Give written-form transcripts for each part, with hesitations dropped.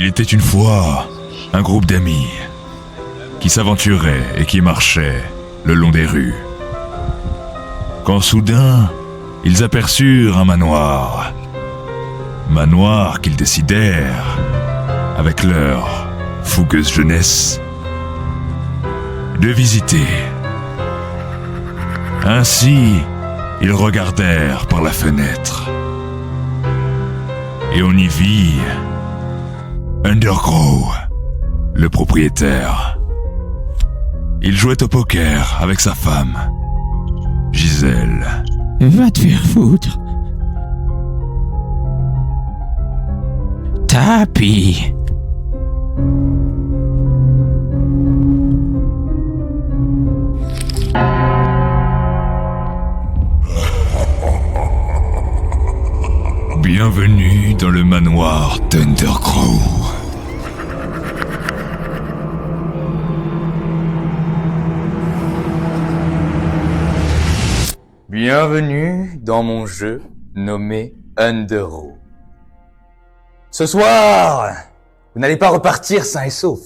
Il était une fois un groupe d'amis qui s'aventuraient et qui marchaient le long des rues. Quand soudain, ils aperçurent un manoir. Manoir qu'ils décidèrent, avec leur fougueuse jeunesse, de visiter. Ainsi, ils regardèrent par la fenêtre. Et on y vit Undergrow, le propriétaire. Il jouait au poker avec sa femme, Gisèle. Va te faire foutre. Tapis. Bienvenue dans le manoir d'Undergrow. Bienvenue dans mon jeu nommé Undergrow. Ce soir, vous n'allez pas repartir sain et sauf.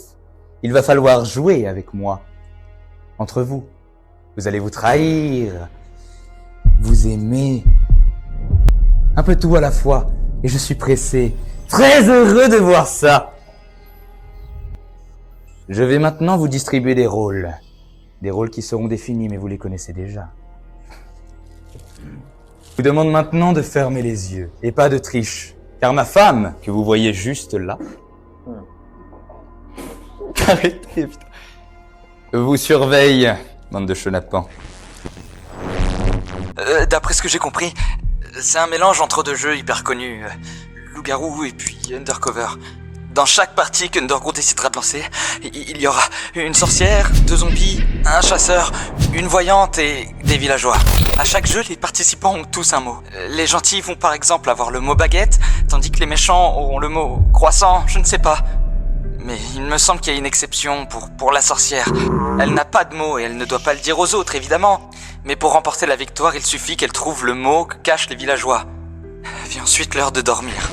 Il va falloir jouer avec moi. Entre vous, vous allez vous trahir, vous aimer, un peu tout à la fois. Et je suis pressé, très heureux de voir ça. Je vais maintenant vous distribuer des rôles. Des rôles qui seront définis, mais vous les connaissez déjà. Je vous demande maintenant de fermer les yeux, et pas de triche. Car ma femme, que vous voyez juste là... Arrêtez, putain. Vous surveille, bande de chenapans. D'après ce que j'ai compris, c'est un mélange entre deux jeux hyper connus, Loup-garou et puis Undercover. Dans chaque partie qu'Undergrow décidera de lancer, il y aura une sorcière, 2 zombies, un chasseur, une voyante et des villageois. À chaque jeu, les participants ont tous un mot. Les gentils vont par exemple avoir le mot baguette, tandis que les méchants auront le mot croissant, je ne sais pas. Mais il me semble qu'il y a une exception pour la sorcière. Elle n'a pas de mot et elle ne doit pas le dire aux autres, évidemment. Mais pour remporter la victoire, il suffit qu'elle trouve le mot que cachent les villageois. Vient ensuite l'heure de dormir.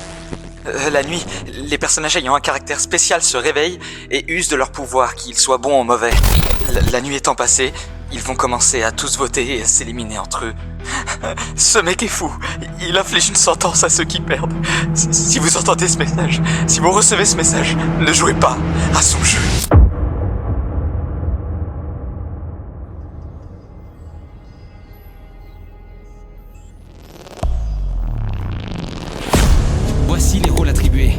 La nuit, les personnages ayant un caractère spécial se réveillent et usent de leur pouvoir, qu'ils soient bons ou mauvais. La nuit étant passée, ils vont commencer à tous voter et à s'éliminer entre eux. Ce mec est fou. Il inflige une sentence à ceux qui perdent. Si vous entendez ce message, si vous recevez ce message, ne jouez pas à son jeu. Voici les rôles attribués.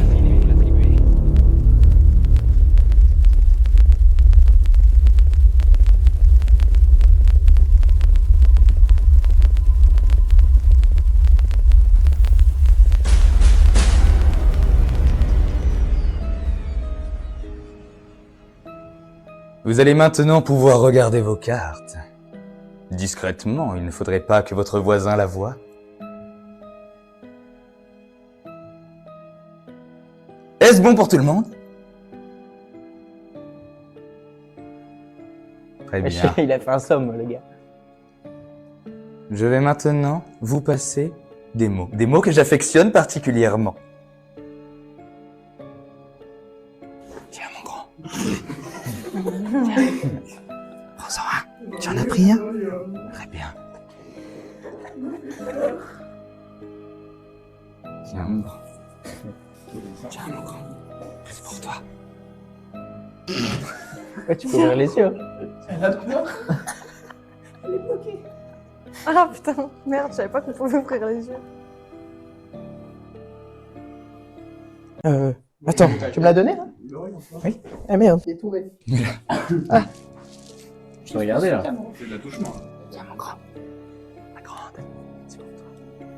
Vous allez maintenant pouvoir regarder vos cartes. Discrètement, il ne faudrait pas que votre voisin la voie. Est-ce bon pour tout le monde? Très bien. Il a fait un somme, le gars. Je vais maintenant vous passer des mots. Des mots que j'affectionne particulièrement. Tiens, mon grand. Prends-en un. Tu en as pris un? Très bien. Tiens, mon grand. Tiens, mon grand. C'est pour toi. Ouais, tu peux ouvrir les yeux. Ah putain, merde, je savais pas qu'on pouvait ouvrir les yeux. Attends, tu me l'as donné là? Oui. Ah merde. Il est tombé. Ah. Je te regardais là. Tiens, mon grand. Ma grande. C'est pour toi.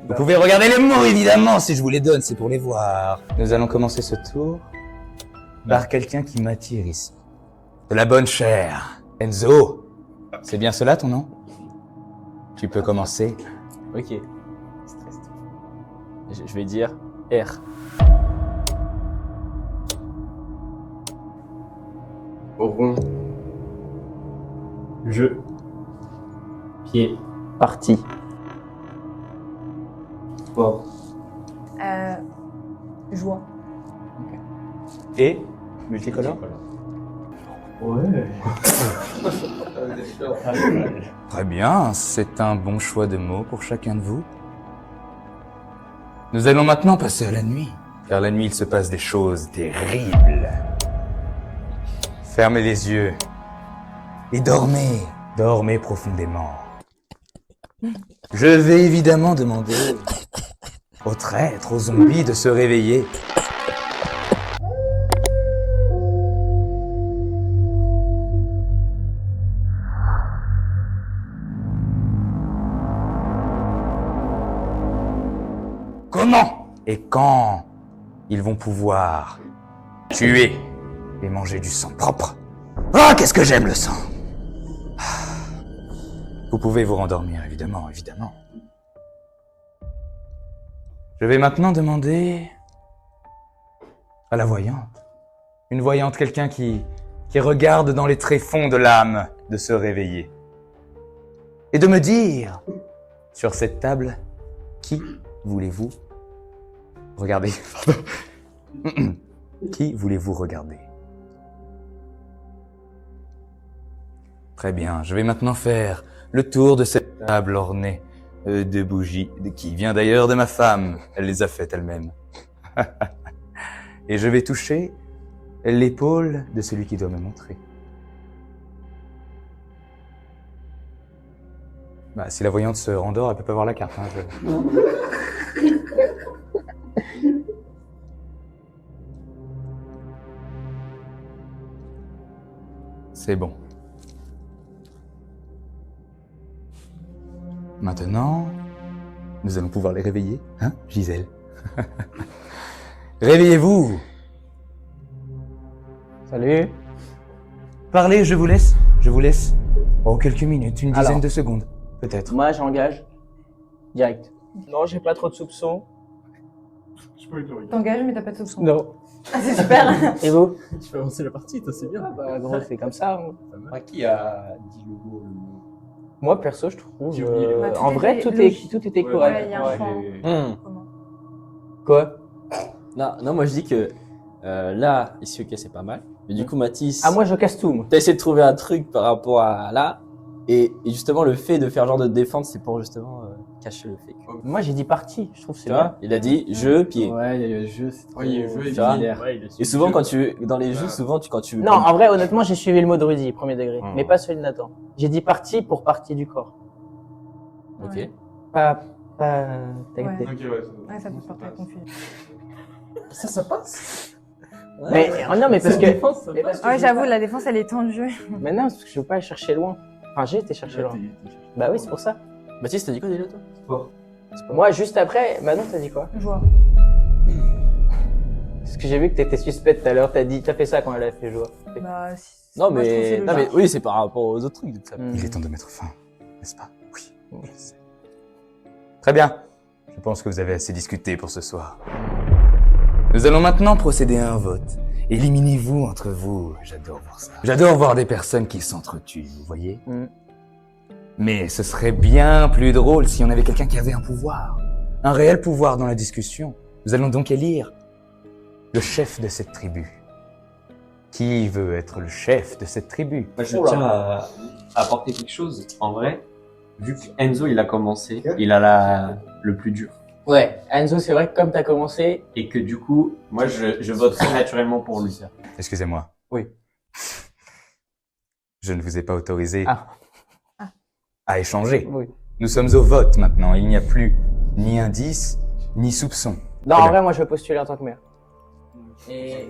Vous pouvez regarder les mots, évidemment, si je vous les donne, c'est pour les voir. Nous allons commencer ce tour par quelqu'un qui m'attire ici. De la bonne chair. Enzo. C'est bien cela ton nom? Tu peux commencer. Ok. Je vais dire R. Rond. Jeu. Pied. Parti. Sport. Joie. et multicolore. Ouais. Très bien, c'est un bon choix de mots pour chacun de vous. Nous allons maintenant passer à la nuit, car la nuit il se passe des choses terribles. Fermez les yeux et dormez, dormez profondément. Je vais évidemment demander aux traîtres, aux zombies de se réveiller. Comment et quand ils vont pouvoir tuer et manger du sang propre? Ah, qu'est-ce que j'aime le sang! Vous pouvez vous rendormir, évidemment, évidemment. Je vais maintenant demander à la voyante. Une voyante, quelqu'un qui regarde dans les tréfonds de l'âme, de se réveiller. Et de me dire, sur cette table, qui voulez-vous regarder? Pardon. Qui voulez-vous regarder? Très bien, je vais maintenant faire le tour de cette table ornée de bougies, qui vient d'ailleurs de ma femme. Elle les a faites elle-même. Et je vais toucher l'épaule de celui qui doit me montrer. Bah, si la voyante se rendort, elle peut pas voir la carte. Hein, C'est bon. Maintenant, nous allons pouvoir les réveiller, hein, Gisèle? Réveillez-vous! Salut. Parlez, je vous laisse. Je vous laisse. Oh, quelques minutes, une dizaine Alors. de secondes, peut-être. Moi, j'engage. Direct. Non, j'ai pas trop de soupçons. T'engages, mais t'as pas de soupçon. Non. Ah, c'est super. Et vous? Tu fais avancer la partie, toi, c'est bien. Ah bah, gros, c'est comme ça. Hein. Qui a dit le mot Moi, perso, je trouve. J'ai oublié. Bah, tout En vrai, était tout logique. était Ouais, correct. Ouais, il y a un fond. Comment? Quoi? Non, moi je dis que là, ici, ok, c'est pas mal. Mais du coup, Mathis, Ah, moi, je casse tout. Moi. t'as essayé de trouver un truc par rapport à là. Et justement, le fait de faire genre de défense, c'est pour justement cacher le fait. Moi, j'ai dit partie. Je trouve que c'est Tu bien. vois, il a dit je, pied. Ouais, il y a eu le jeu, c'est trop... Ouais, il y a le jeu et Tu vois similaire. Et souvent, quand tu dans les jeux, souvent, quand tu Non, en vrai, honnêtement, j'ai suivi le mot de Rudy, premier degré. Hmm. Mais pas celui de Nathan. J'ai dit partie pour partie du corps. Ok. Ouais. Pas. T'as Ouais. capté. Ok, ouais. Ouais, ça peut porter à confusion. Ça passe. Mais non, mais parce que. mais parce que Ouais, je veux j'avoue, pas- la défense, elle est tendue. Mais non, parce que je veux pas aller chercher loin. Enfin, j'ai été chercher loin. Bah oui, c'est pour ça. Baptiste, t'as dit quoi déjà toi? Moi, juste après, Manon, t'as dit quoi? Joie. Parce que j'ai vu que t'étais suspect tout à l'heure. T'as fait ça quand elle a fait joie. Bah, Non, moi, je trouve que c'est mais logique. oui, c'est par rapport aux autres trucs. Donc ça... Hmm. Il est temps de mettre fin, n'est-ce pas? Oui, je sais. Très bien. Je pense que vous avez assez discuté pour ce soir. Nous allons maintenant procéder à un vote. Éliminez-vous entre vous. J'adore voir ça. J'adore voir des personnes qui s'entretuent, vous voyez? Mm. Mais ce serait bien plus drôle si on avait quelqu'un qui avait un pouvoir. Un réel pouvoir dans la discussion. Nous allons donc élire le chef de cette tribu. Qui veut être le chef de cette tribu? Moi, je tiens à apporter quelque chose. En vrai, vu que Enzo, il a commencé, il a le plus dur. Ouais, Enzo, c'est vrai que comme t'as commencé. Et que du coup, moi, je voterai naturellement pour lui. Excusez-moi. Oui. Je ne vous ai pas autorisé Ah. à échanger. Oui. Nous sommes au vote maintenant. Il n'y a plus ni indice, ni soupçon. Non, Très en bien. vrai, moi, je vais postuler en tant que maire. Et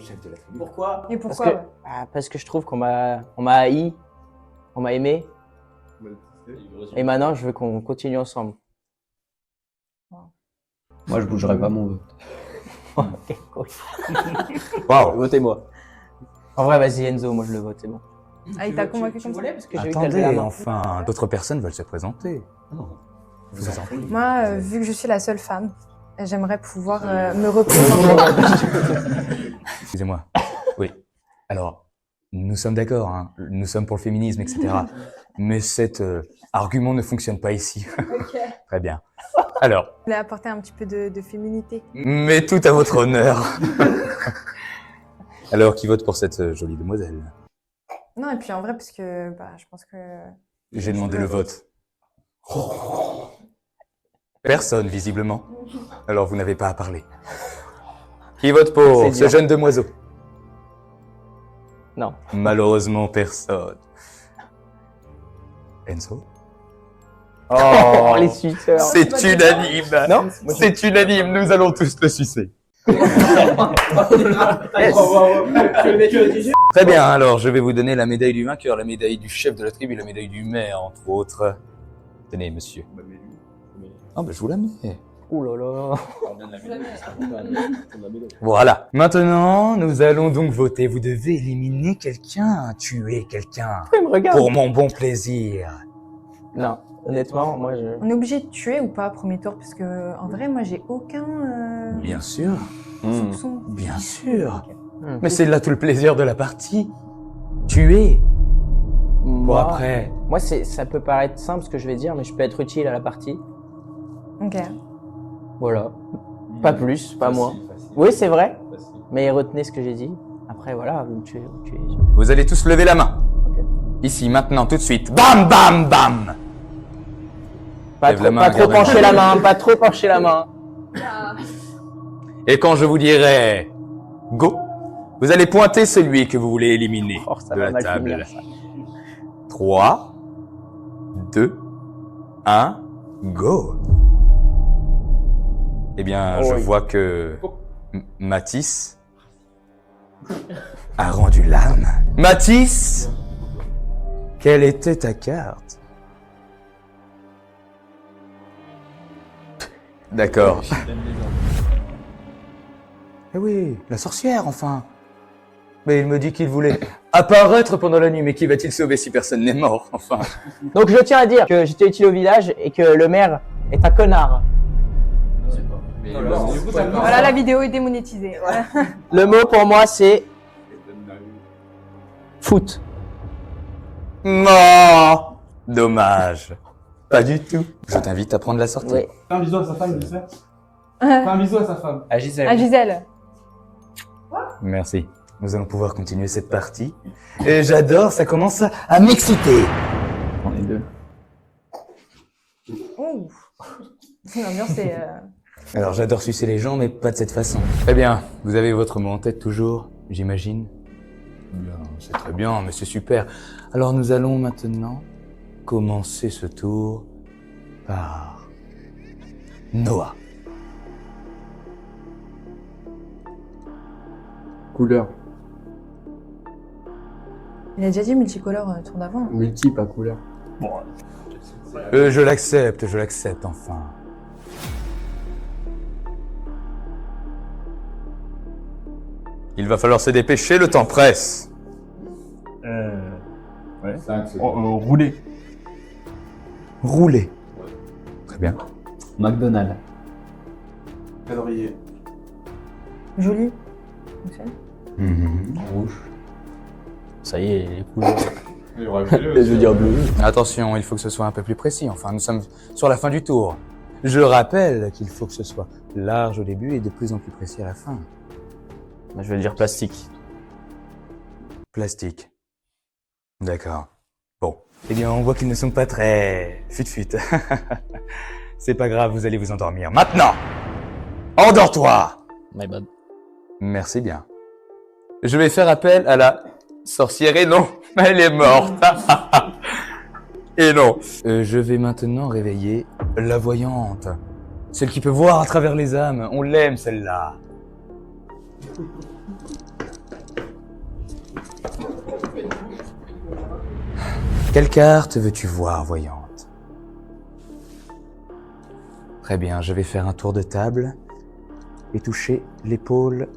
pourquoi? Et Parce pourquoi, que, ouais. parce que je trouve qu'on m'a haï, on m'a aimé, et maintenant, je veux qu'on continue ensemble. Moi, je bougerai pas mon vote. Ok, cool. Waouh. Votez-moi. En vrai, vas-y, Enzo, moi, je le vote, c'est bon. Ah, il t'a convaincu comme ça? Parce que j'ai vu que t'as levé Attendez, la main. enfin, d'autres personnes veulent se présenter. Vous en prie. Moi, vu que je suis la seule femme, j'aimerais pouvoir me représenter. Excusez-moi. Oui. Alors, nous sommes d'accord, hein. Nous sommes pour le féminisme, etc. Mais cet argument ne fonctionne pas ici. Très bien. Alors, Je voulais apporter un petit peu de féminité. mais tout à votre honneur. Alors, qui vote pour cette jolie demoiselle? Non, et puis en vrai, parce que je pense que... J'ai demandé le vote. Personne, visiblement. Alors, vous n'avez pas à parler. Qui vote pour C'est ce dur. jeune demoiseau? Non. Malheureusement, personne. Enzo? Oh, les suceurs. C'est unanime. Non? C'est unanime, nous allons tous le sucer. Très bien, alors je vais vous donner la médaille du vainqueur, la médaille du chef de la tribu, la médaille du maire, entre autres. Tenez, monsieur. Ah je vous la mets. Ouh là là. Voilà. Maintenant, nous allons donc voter. Vous devez éliminer quelqu'un, tuer quelqu'un. Pourquoi il me regarde? Pour mon bon plaisir. Non, honnêtement, moi je... On est obligé de tuer ou pas premier tour? Parce que en vrai, moi, j'ai aucun Bien sûr. soupçon. Bien sûr. Hmm. Mais c'est là tout le plaisir de la partie. Tuer. Pour Moi, après. moi ça peut paraître simple ce que je vais dire, mais je peux être utile à la partie. Ok. Voilà. Pas plus, pas moins. Oui, c'est vrai. Mais retenez ce que j'ai dit. Après, voilà, vous me tuez, vous me tuez. Vous allez tous lever la main. Ici, maintenant, tout de suite. Bam, bam, bam. Pas Lève trop, la main, pas trop garde la pencher main. la main, pas trop pencher la main. Et quand je vous dirai go, vous allez pointer celui que vous voulez éliminer Oh, ça de va la mal table. finir, ça. 3, 2, 1, go. Eh bien, je Oui. vois que Matisse a rendu l'âme. Matisse, quelle était ta carte? D'accord. Eh oui, la sorcière, enfin. Mais il me dit qu'il voulait apparaître pendant la nuit, mais qui va-t-il sauver si personne n'est mort, enfin? Donc je tiens à dire que j'étais utile au village et que le maire est un connard. Voilà, la vidéo est démonétisée. Le mot pour moi c'est foot. Non, dommage. Pas du tout. Je t'invite à prendre la sortie. Oui. Fais un bisou à sa femme, il fait. Fais un bisou à sa femme. À Gisèle. À Gisèle. Merci. Nous allons pouvoir continuer cette partie. Et j'adore, ça commence à m'exciter. On est deux. Ouh. L'ambiance est... Alors j'adore sucer les gens, mais pas de cette façon. Très bien, vous avez votre mot en tête toujours, j'imagine? Bien, c'est très bien, mais c'est super. Alors nous allons maintenant commencer ce tour par Noah. Couleur. Il a déjà dit multicolore tour d'avant. Multi, pas couleur. Je l'accepte enfin. Il va falloir se dépêcher, le temps presse. Ouais. Rouler. Rouler. Très bien. McDonald's. Calendrier. Joli. Rouge. Ça y est, les couleurs. Je veux dire bleu. Attention, il faut que ce soit un peu plus précis. Enfin, nous sommes sur la fin du tour. Je rappelle qu'il faut que ce soit large au début et de plus en plus précis à la fin. Je vais dire plastique. Plastique. D'accord. Bon. Eh bien, on voit qu'ils ne sont pas très fut-fut. C'est pas grave, vous allez vous endormir. Maintenant! Endors-toi! My bad. Merci bien. Je vais faire appel à la sorcière et non, elle est morte. Et non. Je vais maintenant réveiller la voyante. Celle qui peut voir à travers les âmes. On l'aime, celle-là. Quelle carte veux-tu voir, voyante? Très bien, je vais faire un tour de table et toucher l'épaule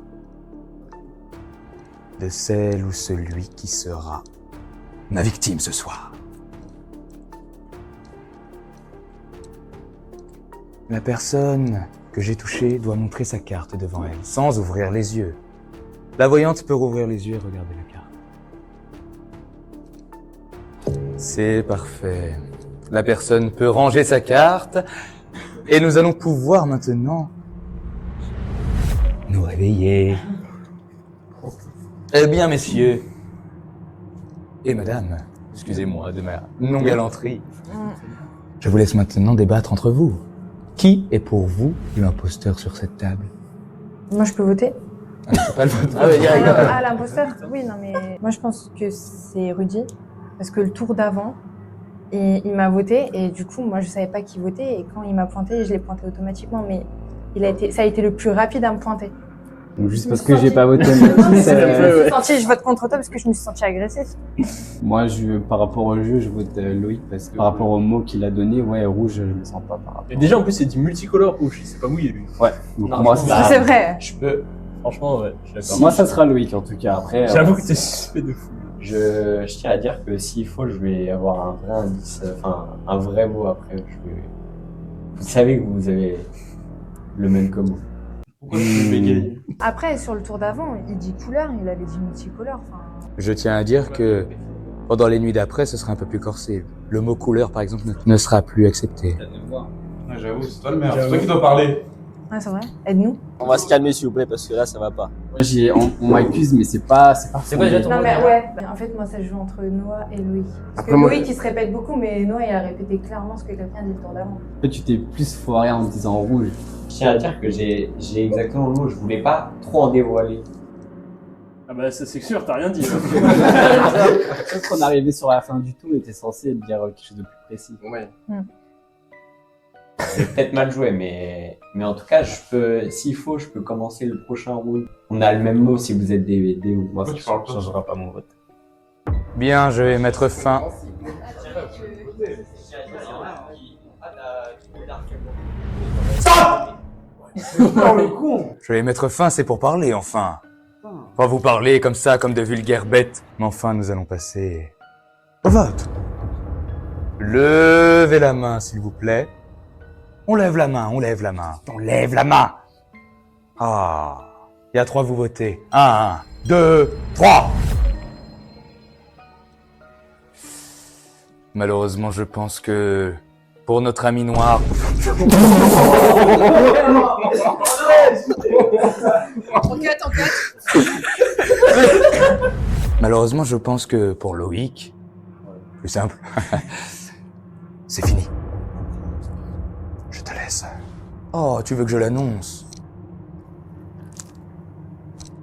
de celle ou celui qui sera ma victime ce soir. La personne que j'ai touchée doit montrer sa carte devant elle, sans ouvrir les yeux. La voyante peut rouvrir les yeux et regarder la carte. C'est parfait. La personne peut ranger sa carte et nous allons pouvoir maintenant nous réveiller. Eh bien, messieurs et madame, excusez-moi de ma non-galanterie, je vous laisse maintenant débattre entre vous. Qui est pour vous l'imposteur sur cette table? Moi, je peux voter? Ah, mais c'est pas le vote. Ah, mais direct. Ah, l'imposteur? Oui, non, mais moi, je pense que c'est Rudy. Parce que le tour d'avant, il m'a voté et du coup, moi, je savais pas qui voter. Et quand il m'a pointé, je l'ai pointé automatiquement. Mais ça a été le plus rapide à me pointer. Donc juste Je parce me que suis j'ai pas voté sentie- Mathis, Je vote contre toi parce que je me suis sentie agressée. moi par rapport au jeu, je vote Loïc parce que par rapport au mot qu'il a donné, ouais, rouge, je le sens pas par rapport. Et déjà, en plus, il dit multicolore rouge. C'est pas mouillé, lui. Ouais. Donc Non, moi, je ça pense- sera... C'est vrai. Je peux. Franchement, ouais, je suis d'accord. moi, ça sera Loïc en tout cas. Après, J'avoue que t'es suspect de fou. je tiens à dire que s'il faut, je vais avoir un vrai indice, enfin un vrai mot après. Vous savez que vous avez le même que moi. Pourquoi tu bégayes? Après, sur le tour d'avant, il dit couleur, il avait dit multicolore. Enfin, Je tiens à dire que pendant les nuits d'après, ce sera un peu plus corsé. Le mot couleur, par exemple, ne sera plus accepté. Ouais, j'avoue, c'est toi le maire. C'est toi qui dois parler. ouais, c'est vrai. Aide-nous. On va se calmer s'il vous plaît parce que là ça va pas. On m'accuse, mais c'est pas quoi déjà ton- Non, mais ouais. En fait, moi, ça joue entre Noah et Loïc. Parce que Après, moi- Loïc, il se répète beaucoup, mais Noah, il a répété clairement ce que quelqu'un dit le tour d'avant. En fait, tu t'es plus foiré en disant rouge. Je tiens à dire que j'ai exactement le mot, je voulais pas trop en dévoiler. Ah bah, c'est sûr, t'as rien dit. Peut-être qu'on est arrivé sur la fin du tout, mais t'es censé dire quelque chose de plus précis. Ouais. C'est peut-être mal joué, mais en tout cas, s'il faut, je peux commencer le prochain round. On a le même mot si vous êtes DVD ou moi, ça tu parles ne pas changera pas mon vote. Bien, je vais mettre fin. Je vais mettre fin, c'est pour parler, enfin. Pas vous parler comme ça, comme de vulgaires bêtes. Mais enfin, nous allons passer au vote. Levez la main, s'il vous plaît. On lève la main, on lève la main. On lève la main. Ah, il y a 3, vous votez. 1, 2, 3. Malheureusement, je pense que pour notre ami noir... Enquête. Malheureusement, je pense que pour Loïc, plus simple, c'est fini. Je te laisse. Oh, tu veux que je l'annonce?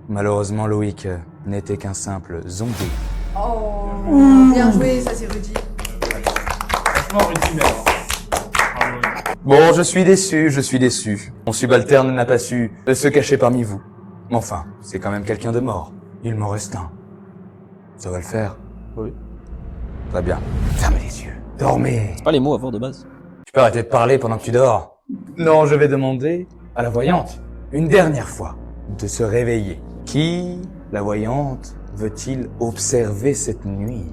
Malheureusement, Loïc n'était qu'un simple zombie. Oh, bien joué, ça c'est Rudy. Franchement, Rudy, merde. Bon, je suis déçu. Mon subalterne n'a pas su se cacher parmi vous. Mais enfin, c'est quand même quelqu'un de mort. Il m'en reste un. Ça va le faire? Oui. Très bien. Fermez les yeux. Dormez. C'est pas les mots à voir de base. Tu peux arrêter de parler pendant que tu dors? Non, je vais demander à la voyante, une dernière fois, de se réveiller. Qui, la voyante, veut-il observer cette nuit?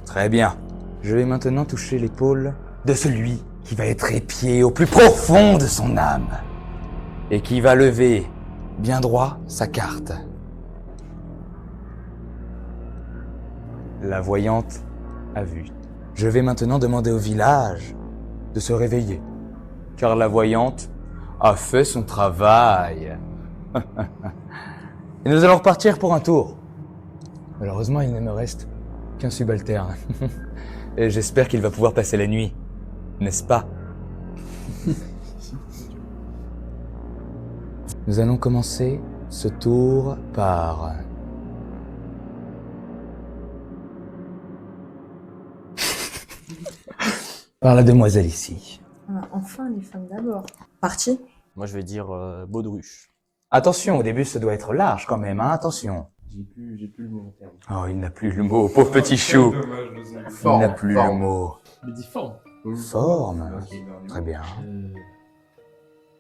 Très bien. Je vais maintenant toucher l'épaule de celui qui va être épié au plus profond de son âme et qui va lever bien droit sa carte. La voyante a vu. Je vais maintenant demander au village de se réveiller, car la voyante a fait son travail. Et nous allons repartir pour un tour. Malheureusement, il ne me reste qu'un subalterne. Et j'espère qu'il va pouvoir passer la nuit, n'est-ce pas? Nous allons commencer ce tour par... par la demoiselle ici. Ah, enfin, les femmes d'abord. Parti. Moi je vais dire baudruche. Attention, au début, ça doit être large quand même, hein, attention. J'ai plus le mot en terme. Oh, il n'a plus le mot, pauvre petit chou. Dommage, je sais. Il n'a plus le mot. Mais dis forme. Forme. Très bien.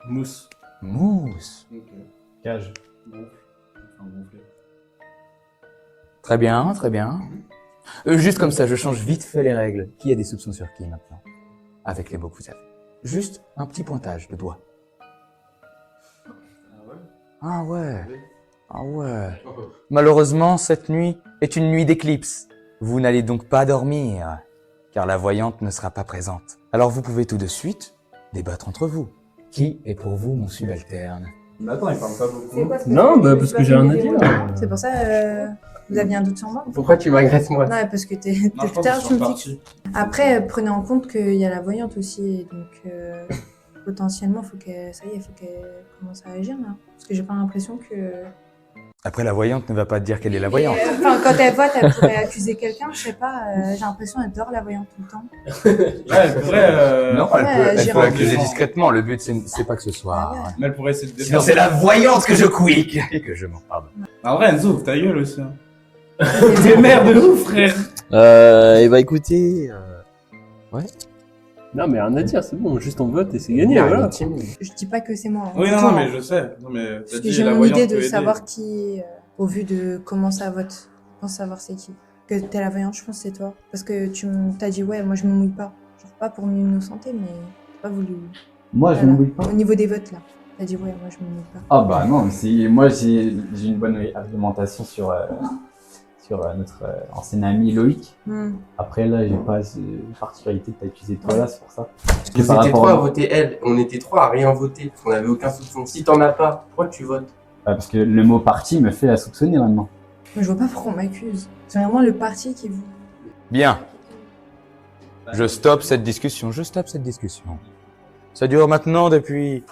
Mousse. Mousse. Cage. Très bien, très bien. Juste comme ça, je change vite fait les règles. Qui a des soupçons sur qui maintenant? Avec les mots que vous avez. Juste un petit pointage de doigt. Ah ouais. Ah ouais. Malheureusement, cette nuit est une nuit d'éclipse. Vous n'allez donc pas dormir, car la voyante ne sera pas présente. Alors vous pouvez tout de suite débattre entre vous. Qui est pour vous mon subalterne? Mais attends, il parle pas beaucoup. C'est quoi, parce que Non, tu- bah tu parce vas que j'ai faire rien à des dire. démons C'est pour ça, vous aviez un doute sur moi? Pourquoi tu m'agresses moi? Non, parce que Non, depuis je tout pense à l'heure, qu'ils tu me sont dis que... partis. Après, prenez en compte qu'il y a la voyante aussi, donc potentiellement, faut qu'elle, ça y est, faut qu'elle commence à agir là. Parce que j'ai pas l'impression que... Après, la voyante ne va pas te dire qu'elle est la voyante. Enfin, quand elle vote, elle pourrait accuser quelqu'un, je sais pas, j'ai l'impression qu'elle dort la voyante tout le temps. Ouais, elle pourrait. Non, Ouais, elle peut j'irai- accuser discrètement. Le but, c'est pas que ce soit... Ah ouais. Mais elle pourrait essayer de Sinon, c'est la voyante que je quick et que je m'en parle. En vrai, Enzo, ouvre ta gueule aussi. Hein. T'es merde de ouf, frère. Et bah écoutez. Non, mais rien à dire, c'est bon, juste on vote et c'est gagné, voilà. Je dis pas que c'est moi. Oui, non, mais je sais. Non, mais t'as Parce que dit j'ai la mon voyante idée peut de aider. savoir qui, au vu de comment ça vote, je pense savoir c'est qui. Que t'es la voyante, je pense que c'est toi. Parce que t'as dit, ouais, moi je me mouille pas. Genre pas pour m'innocenter, mais t'as pas voulu. Moi, je Voilà. me mouille pas. Au niveau des votes, là. T'as dit, ouais, moi je me mouille pas. Ah bah non, moi j'ai une bonne argumentation sur notre ancien ami Loïc. Hmm. Après là, j'ai pas une particularité de t'accuser de toi là, c'est pour ça. Vous Par étiez rapport trois à- à voter elle, on était trois à rien voter, parce qu'on avait aucun soupçon. Si t'en as pas, pourquoi tu votes? Parce que le mot parti me fait la soupçonner maintenant. Mais je vois pas pourquoi on m'accuse. C'est vraiment le parti qui vous. Bien. Je stoppe cette discussion. Ça dure maintenant depuis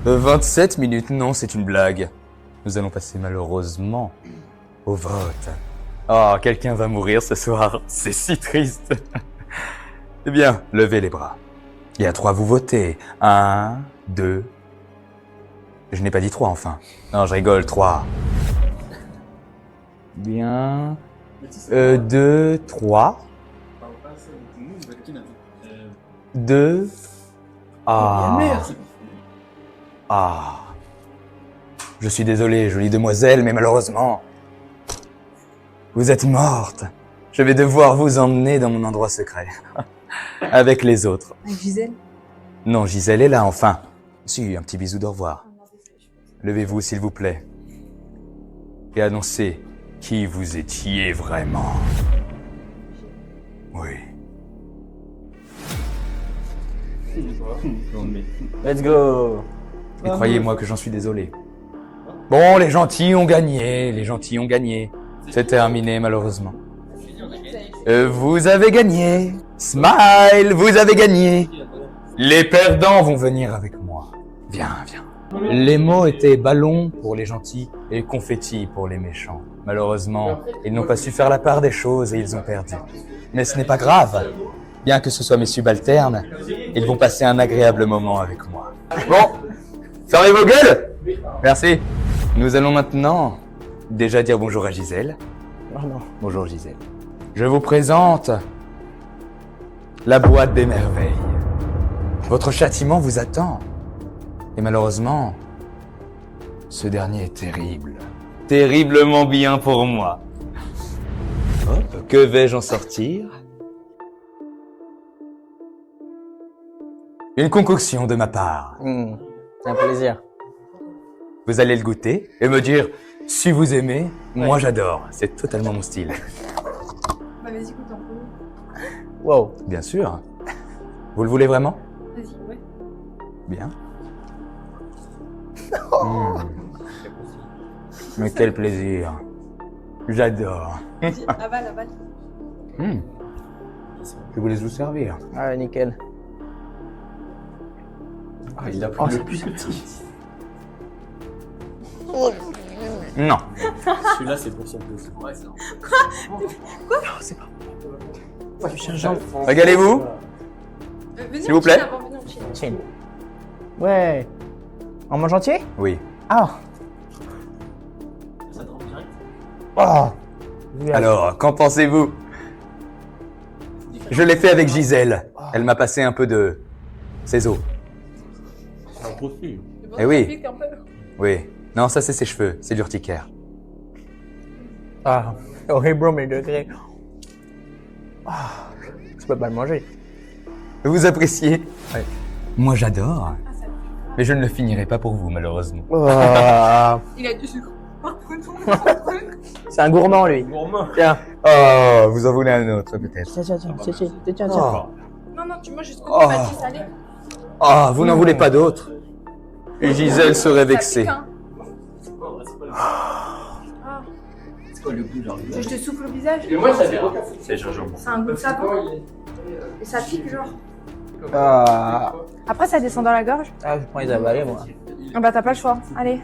27 minutes. Non, c'est une blague. Nous allons passer malheureusement au vote. Oh, quelqu'un va mourir ce soir. C'est si triste. Eh bien, levez les bras. Et à 3, vous votez. 1, 2. Je n'ai pas dit 3 enfin. Non, je rigole. 3. Bien. 2, 3. 2. Ah. Ah. Je suis désolé, jolie demoiselle, mais malheureusement, vous êtes morte. Je vais devoir vous emmener dans mon endroit secret. Avec les autres. Avec Gisèle. Non, Gisèle est là, enfin. Si, un petit bisou d'au revoir. Levez-vous, s'il vous plaît. Et annoncez qui vous étiez vraiment. Oui. Let's go. Et croyez-moi que j'en suis désolé. Bon, les gentils ont gagné, C'est terminé, malheureusement. Vous avez gagné. Smile, vous avez gagné. Les perdants vont venir avec moi. Viens. Les mots étaient ballon pour les gentils et confetti pour les méchants. Malheureusement, ils n'ont pas su faire la part des choses et ils ont perdu. Mais ce n'est pas grave. Bien que ce soit mes subalternes, ils vont passer un agréable moment avec moi. Bon, fermez vos gueules. Merci. Nous allons maintenant déjà dire bonjour à Gisèle. Bonjour Gisèle. Je vous présente la boîte des merveilles. Votre châtiment vous attend. Et malheureusement, ce dernier est terrible. Terriblement bien pour moi. Hop, que vais-je en sortir? Une concoction de ma part. C'est un plaisir. Vous allez le goûter et me dire si vous aimez. Moi, j'adore. C'est totalement mon style. Bah, vas-y, goûte un peu. Wow. Bien sûr. Vous le voulez vraiment? Vas-y, ouais. Bien. Mais quel plaisir. J'adore. Vas-y, avale. Je vous laisse vous servir. Ah, nickel. Ah, il a pris le plus petit. Non. Celui-là, c'est pour son plaisir. Ouais, c'est Régalez-vous. S'il vous plaît. Chill. Ouais. En mange entier? Oui. Ah. Oh. Alors, qu'en pensez-vous? Je l'ai fait avec Gisèle. Elle m'a passé un peu de ses os. C'est un profil. Eh oui. Oui. Non, ça c'est ses cheveux. C'est l'urticaire. Ah. Horrible, mes degrés. Ah. Je peux pas le manger. Vous appréciez? Ouais. Moi j'adore. Mais je ne le finirai pas pour vous, malheureusement. Ah. Il a du sucre. C'est un gourmand, lui. Gourmand. Tiens. Oh, vous en voulez un autre, peut-être. Tiens. Non, tu manges jusqu'au Oh. pâté salé. Oh, vous n'en voulez pas d'autre? Et Gisèle serait vexée. Ça pique, hein. C'est quoi le goût, genre? Je te souffle au visage. Et moi, ça fait aucun. C'est gingembre. C'est un goût de sapin. Et ça pique, genre. Ah, Après, ça descend dans la gorge. je prends les avaler, moi. Ah bah, t'as pas le choix. Allez.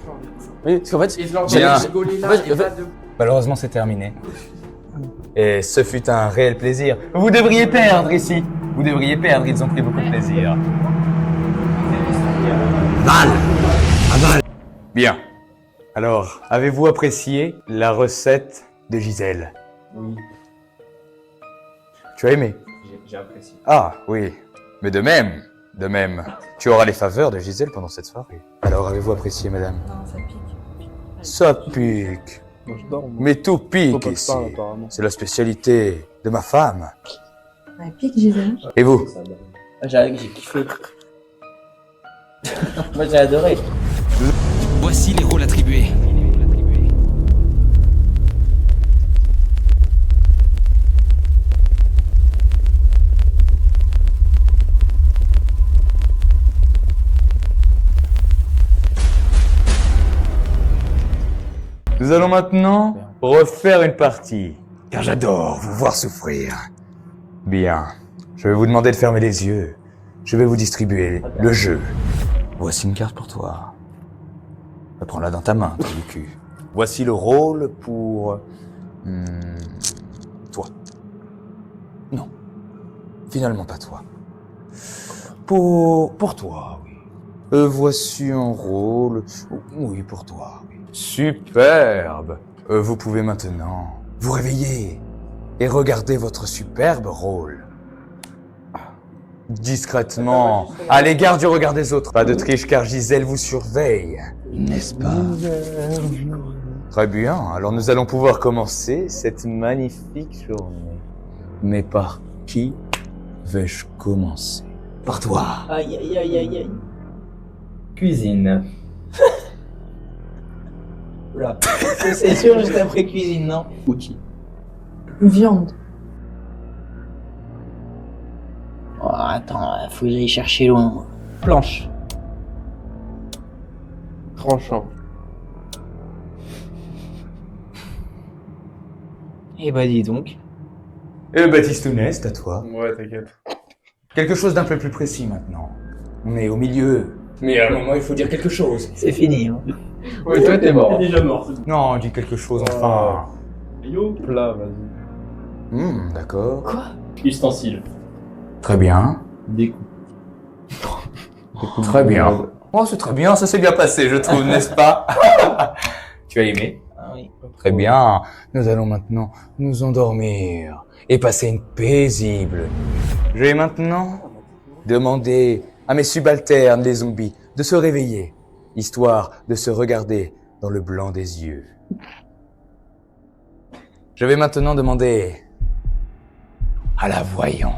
Oui, parce qu'en fait, Bien. en fait, Malheureusement, c'est terminé. Et ce fut un réel plaisir. Vous devriez perdre ici. Vous devriez perdre, ils ont pris beaucoup de plaisir. Bien. Alors, avez-vous apprécié la recette de Gisèle? Oui, Tu as aimé? j'ai apprécié. Ah, oui. Mais de même, tu auras les faveurs de Gisèle pendant cette soirée. Alors, avez-vous apprécié, madame? Non, ça pique. Ça pique. Moi, je dors. moi. Mais tout Faut pique pas que je ici. parle, apparemment. C'est la spécialité de ma femme. Elle pique, Gisèle. Et vous? j'ai kiffé. Moi, j'ai adoré. Voici les rôles attribués. Nous allons maintenant refaire une partie, car j'adore vous voir souffrir. Bien, je vais vous demander de fermer les yeux. Je vais vous distribuer le jeu. Voici une carte pour toi. Prends-la dans ta main, trou du cul. Voici le rôle pour... toi. Non, finalement pas toi. Pour toi, oui. Voici un rôle... Oui, pour toi. Oui. Superbe. Vous pouvez maintenant vous réveiller et regarder votre superbe rôle. Discrètement, à l'égard du regard des autres. Pas de triche car Gisèle vous surveille, n'est-ce pas? Très bien, alors nous allons pouvoir commencer cette magnifique journée. Mais par qui vais-je commencer? Par toi. Aïe, aïe, aïe, aïe, aïe. Cuisine. Oula. C'est sûr, juste après cuisine, non? Outil. Viande. Oh, attends, faut que j'aille chercher loin, moi. Planche. Tranchant. Eh bah, dis donc. Et Baptiste Ounès, à toi. Ouais, t'inquiète. Quelque chose d'un peu plus précis maintenant. On est au milieu. Mais à un moment, il faut dire quelque chose. C'est fini, hein. Ouais, toi, t'es mort. T'es déjà mort. Non, dis quelque chose enfin. Yo, plat, vas-y. D'accord. Quoi? Ustensile. Très bien. Découpe. Très bien. Oh, c'est très bien, ça s'est bien passé, je trouve, n'est-ce pas? Tu as aimé? Ah oui. Très bien. Nous allons maintenant nous endormir et passer une paisible nuit. Je vais maintenant demander à mes subalternes, les zombies, de se réveiller, histoire de se regarder dans le blanc des yeux. Je vais maintenant demander à la voyante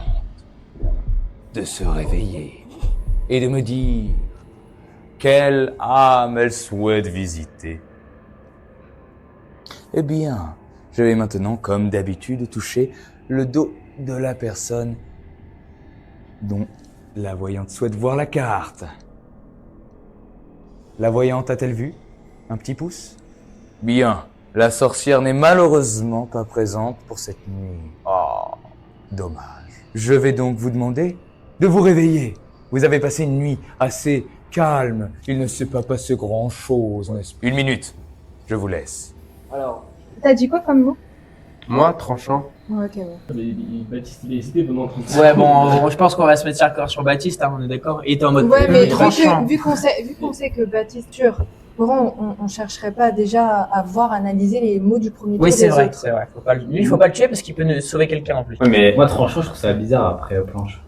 de se réveiller et de me dire quelle âme elle souhaite visiter. Eh bien, je vais maintenant, comme d'habitude, toucher le dos de la personne dont la voyante souhaite voir la carte. La voyante a-t-elle vu un petit pouce? Bien, la sorcière n'est malheureusement pas présente pour cette nuit. Oh, dommage. Je vais donc vous demander de vous réveiller. Vous avez passé une nuit assez calme. Il ne s'est pas passé grand-chose, n'est-ce pas? Une minute, je vous laisse. Alors, T'as dit quoi comme mot? Moi, tranchant. Ouais, ok, ouais. Mais Baptiste, il a hésité pendant 30 Ouais, bon, je pense qu'on va se mettre d'accord sur Baptiste, hein, on est d'accord? Il était en mode Ouais, mais tranchant. vu qu'on sait que Baptiste sûr, pourquoi on chercherait pas déjà à voir, analyser les mots du premier tour Oui, c'est des vrai, autres. c'est vrai. Lui, il faut pas le tuer parce qu'il peut nous sauver quelqu'un en plus. Ouais, mais Moi, tranchant, je trouve ça bizarre après planche.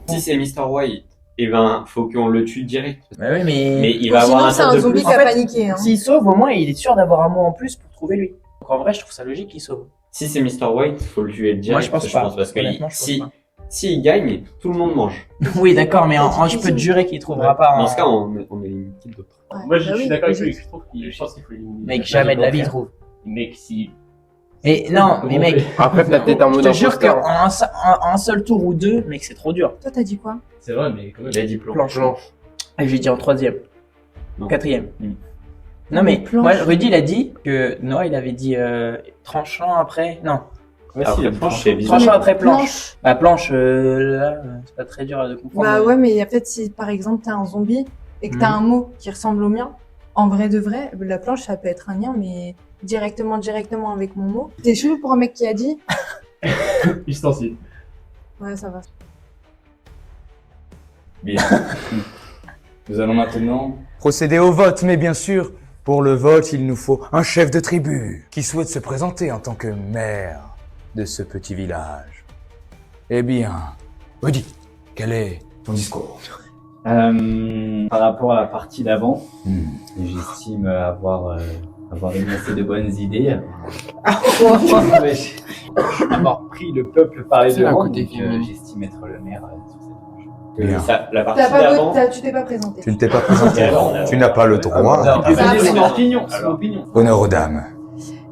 si c'est Mr. White, eh ben, faut qu'on le tue direct. Bah oui, mais... Mais il va Sinon, avoir un c'est tour un de zombie plus. qui a En fait, paniqué. Hein. S'il sauve, au moins, il est sûr d'avoir un mot en plus pour trouver lui. Donc en vrai, je trouve ça logique qu'il sauve. Si c'est Mr. White, faut le tuer direct. Moi, je pense pas. parce que Honnêtement, je pense si, pas. s'il gagne, tout le monde mange. Oui, d'accord, mais je peux te jurer qu'il trouvera pas Dans un... ce cas, on élimine qui d'autre. Ouais, Moi, bah je suis oui, d'accord avec lui. logique. Je pense qu'il faut éliminer. Mec, jamais de la vie, il trouve. Mec, si Et non, mais mec, Après, t'as peut-être un je mode te jure imposteur. qu'en un seul tour ou deux, mec, c'est trop dur. Toi, t'as dit quoi? C'est vrai, mais quand même. Il a dit plan. Planche. Et j'ai dit en troisième. Non. Quatrième. Mm. Non, mais Planche. moi, Rudy, il a dit que Noah, il avait dit tranchant après. Non, Ouais, Après, si, la planche, planche, c'est visuel. tranchant après planche. Bah, planche, là, c'est pas très dur de comprendre. Bah ouais, mais il y a peut-être si par exemple t'as un zombie et que t'as un mot qui ressemble au mien, en vrai de vrai, la planche ça peut être un lien, mais directement avec mon mot. T'es chelou pour un mec qui a dit. Ustensile. Ouais, ça va. Bien. Nous allons maintenant procéder au vote, mais bien sûr, pour le vote, il nous faut un chef de tribu qui souhaite se présenter en tant que maire de ce petit village. Eh bien, Rudy, quel est ton discours? Par rapport à la partie d'avant, Hmm. j'estime avoir énoncé de bonnes idées. Avoir pris le peuple par les C'est un devants, côté donc, féminin. j'estime être le maire sur cette tranche. Bien. La partie T'as pas d'avant. voté, tu t'es pas présenté. Tu ne t'es pas présenté. Tu n'as pas le droit. Ça va, C'est c'est mon bon. opinion. C'est mon opinion. Honneur aux dames.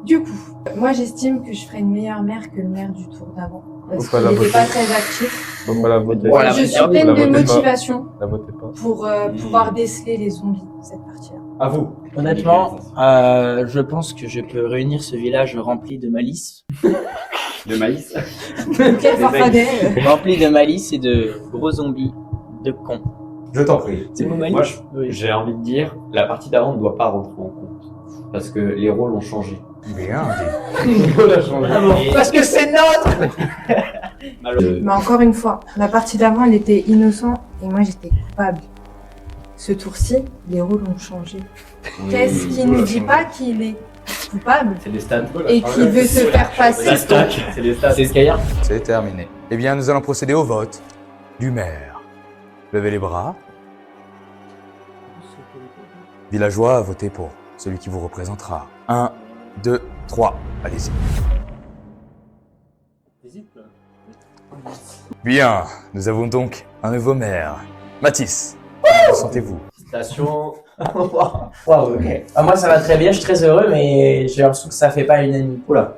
Du coup, moi j'estime que je ferais une meilleure mère que le maire du tour d'avant. Parce Faut pas qu'il la n'était voter. pas très actif. Faut pas la voter. Voilà, Je suis la pleine de votez pas. motivation La votez pas. pour pouvoir déceler les zombies cette partie-là. À vous. Honnêtement, je pense que je peux réunir ce village rempli de malice. De maïs. Quel farfadet Rempli de malice et de gros zombies, de cons. Je t'en prie. C'est mon Moi, j'ai envie de dire, la partie d'avant ne doit pas rentrer en compte. Parce que les rôles ont changé. Bien dit. Faut la changer. Parce que c'est notre. Mais encore une fois, la partie d'avant, il était innocent et moi j'étais coupable. Ce tour-ci, les rôles ont changé. Qu'est-ce qui ne dit pas qu'il est coupable C'est des stats. et qui veut se faire passer? C'est des stats. C'est Skyar. C'est terminé. Eh bien, nous allons procéder au vote du maire. Levez les bras. Villageois, votez pour celui qui vous représentera. 1, 2, 3. Allez-y. Bien, nous avons donc un nouveau maire. Mathis, comment sentez-vous? Station. Waouh, ok. Ah, moi ça va très bien, je suis très heureux, mais j'ai l'impression que ça fait pas une Oula.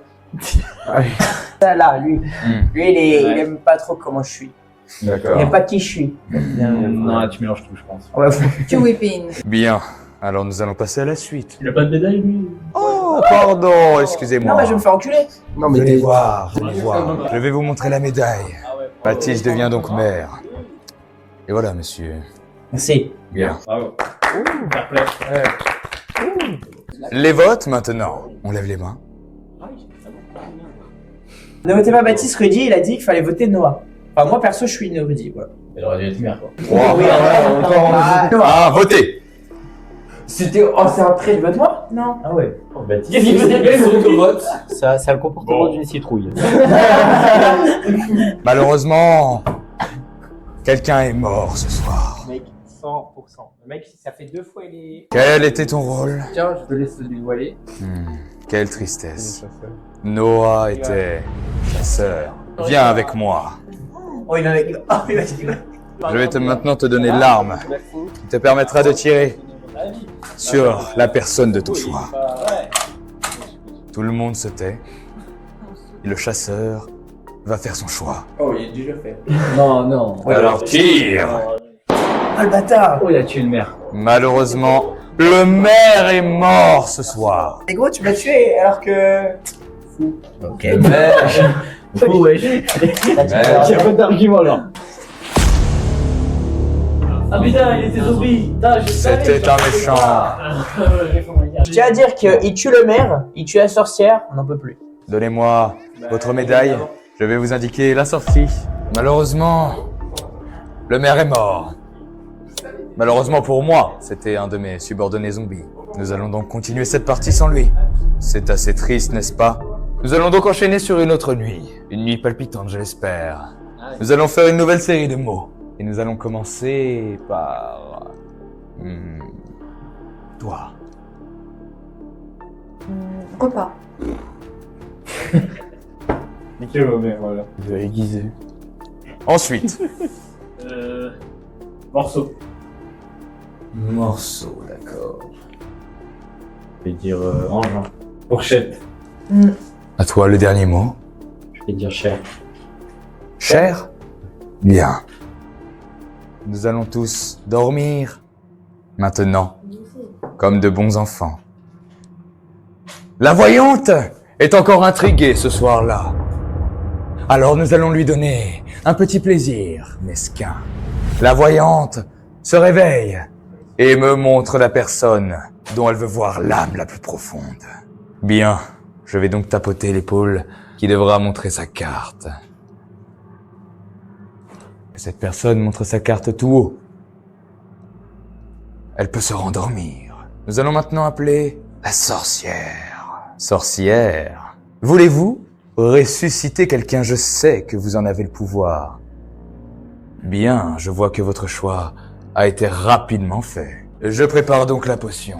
Ça là, lui, il aime pas trop comment je suis. D'accord. Il aime pas qui je suis. Non, là, tu mélanges tout, je pense. Tu whipping. Bien, alors nous allons passer à la suite. Il a pas de médaille, lui. Oh, pardon, excusez-moi. Non, mais je vais me faire enculer. Non, Venez t'es. voir, venez voir. Je vais vous montrer la médaille. Mathis devient donc maire. Et voilà, monsieur. Merci. Bien. Bravo. Les votes maintenant. On lève les mains. Ne votez pas Baptiste, Rudy, il a dit qu'il fallait voter Noah. Enfin, moi perso, je suis une Rudy, voilà. Il aurait dû être maire, quoi. 3. Oui, Ah, votez. C'était. Oh, c'est un trait, vote moi? Non. Ah ouais. Baptiste. Qu'est-ce qu'il faisait le vote? Ça a le comportement d'une citrouille. Malheureusement, quelqu'un est mort ce soir. Mec, 100%. Le mec, ça fait 2 fois il est. Quel était ton rôle? Tiens, je te laisse le dévoiler. Quelle tristesse. Noah était chasseur. Viens avec moi. Oh, il en a. Oh, il a. Je vais maintenant te donner l'arme qui te permettra de tirer sur la personne de ton choix. Tout le monde se tait et le chasseur va faire son choix. Oh, il est déjà fait. Non, non. Alors tire. Ah, le bâtard! Oh, il a tué le maire. Malheureusement, le maire est mort ce soir. Et gros, tu m'as tué alors que. Fou. Ok. Fou, wesh. Il y a pas d'argument, là. Ah putain, il était zombie. Putain, je savais. C'était un méchant. Je tiens à dire qu'il tue le maire, il tue la sorcière, on n'en peut plus. Donnez-moi votre médaille. Je vais vous indiquer la sortie. Malheureusement, le maire est mort. Malheureusement pour moi, c'était un de mes subordonnés zombies. Nous allons donc continuer cette partie sans lui. C'est assez triste, n'est-ce pas? Nous allons donc enchaîner sur une autre nuit. Une nuit palpitante, je l'espère. Nous allons faire une nouvelle série de mots. Et nous allons commencer par... toi. Repas. Nickel au maire, voilà. Vous avez aiguisé. Ensuite. Morceau. Morceau, d'accord. Je vais dire engin. Fourchette. À toi le dernier mot. Je vais dire cher. Cher? Bien. Nous allons tous dormir. Maintenant. Comme de bons enfants. La voyante est encore intriguée ce soir-là. Alors nous allons lui donner un petit plaisir, mesquin. La voyante se réveille et me montre la personne dont elle veut voir l'âme la plus profonde. Bien, je vais donc tapoter l'épaule qui devra montrer sa carte. Cette personne montre sa carte tout haut. Elle peut se rendormir. Nous allons maintenant appeler la sorcière. Sorcière, voulez-vous ressusciter quelqu'un? Je sais que vous en avez le pouvoir. Bien, je vois que votre choix a été rapidement fait. Je prépare donc la potion.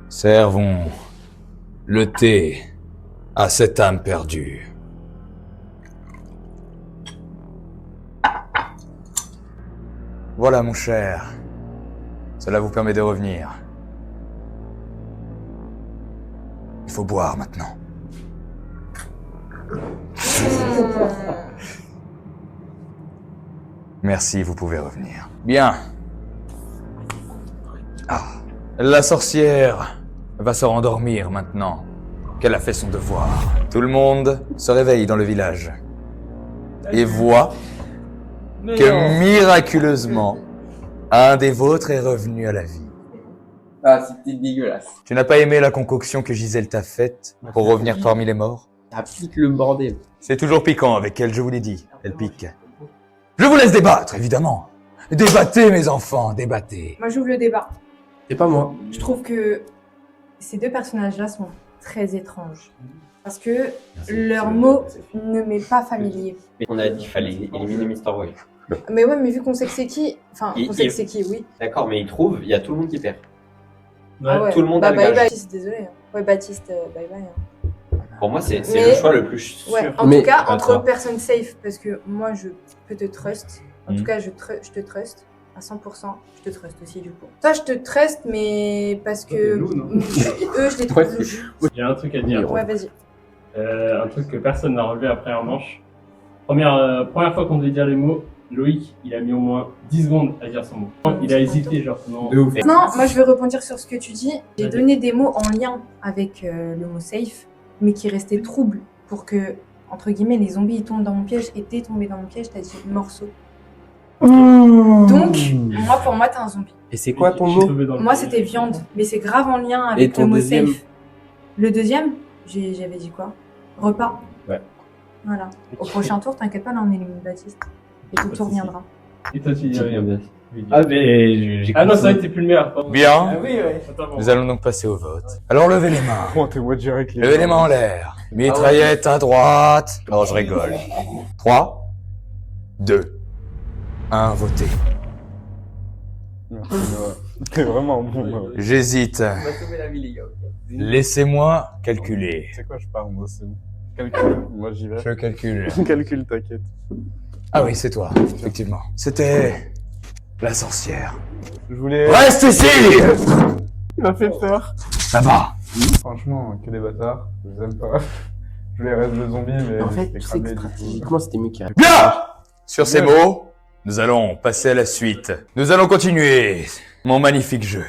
Servons le thé à cette âme perdue. Voilà, mon cher. Cela vous permet de revenir. Il faut boire maintenant. Merci, vous pouvez revenir. Bien. Ah. La sorcière va se rendormir maintenant qu'elle a fait son devoir. Tout le monde se réveille dans le village et voit que miraculeusement, un des vôtres est revenu à la vie. Ah, c'était dégueulasse. Tu n'as pas aimé la concoction que Gisèle t'a faite pour revenir parmi les morts? Ça pique le bordel. C'est toujours piquant avec elle, je vous l'ai dit. Elle pique. Je vous laisse débattre, évidemment. Débattez, mes enfants, débattez. Moi, j'ouvre le débat. C'est pas moi. Je trouve que ces deux personnages-là sont très étranges. Parce que leur mot ne m'est pas familier. Mais on a dit qu'il fallait éliminer Mr. Boy. Mais ouais, mais vu qu'on sait que c'est qui... Enfin, on sait que c'est qui, oui. D'accord, mais il trouve, il y a tout le monde qui perd. Ah ouais. Tout le monde bah, a le bye gage. Baptiste, désolé. Ouais, Baptiste, bye bye. Pour moi, c'est Mais- le choix le plus sûr. Ouais, en Mais- tout cas, Pas entre toi. personnes safe, parce que moi, je peux te trust. En tout cas, je te trust. À 100%, je te trust aussi, du coup. Toi, je te trust, mais parce que... C'est nous, non eux, je les trouve louches. J'ai un truc à dire. Ouais, vas-y. Un truc que personne n'a relevé après un manche. Première fois qu'on devait dire les mots, Loïc, il a mis au moins 10 secondes à dire son mot. Il a hésité, genre, non. De ouf. Non, moi, je vais rebondir sur ce que tu dis. J'ai Vas-y. donné des mots en lien avec le mot safe, mais qui restaient troubles pour que, entre guillemets, les zombies ils tombent dans mon piège. Et t'es tombé dans mon piège, t'as dit morceau. Donc, moi, pour moi, t'es un zombie. Et c'est quoi ton Je suis mot? tombé dans le Moi, piège. c'était viande, mais c'est grave en lien Et avec ton le mot deuxième? safe. Le deuxième, j'avais dit quoi? Repas. Ouais. Voilà. Au prochain tour, t'inquiète pas, là, on élimine Baptiste. Et tout Pas de reviendra. Et toi, tu dis rien. Ah, mais j'ai Ah non, c'est vrai que t'es plus le meilleur. pardon. Bien. oui, ouais. Attends, bon. Nous allons donc passer au vote. Alors levez les mains. Pointez-moi direct les Levez les mains en l'air. Mitraillette à droite. Non, je rigole. 3, 2, 1, votez. T'es vraiment bon. moi. J'hésite. On va sauver la vie, les gars. Ok. Laissez-moi calculer. C'est quoi, je pars, moi, c'est bon. Calcule, moi j'y vais. Je calcule. Calcule, t'inquiète. Ah oui, c'est toi, effectivement. C'était la sorcière. Je voulais... Reste ici! Il m'a fait peur. Là-bas. Franchement, que des bâtards. Je les aime pas. Je voulais reste le zombie, mais En fait, j'étais tu sais cramé, que du coup. stratégiquement, c'était mieux qu'il Bien! Sur ces mots, nous allons passer à la suite. Nous allons continuer mon magnifique jeu.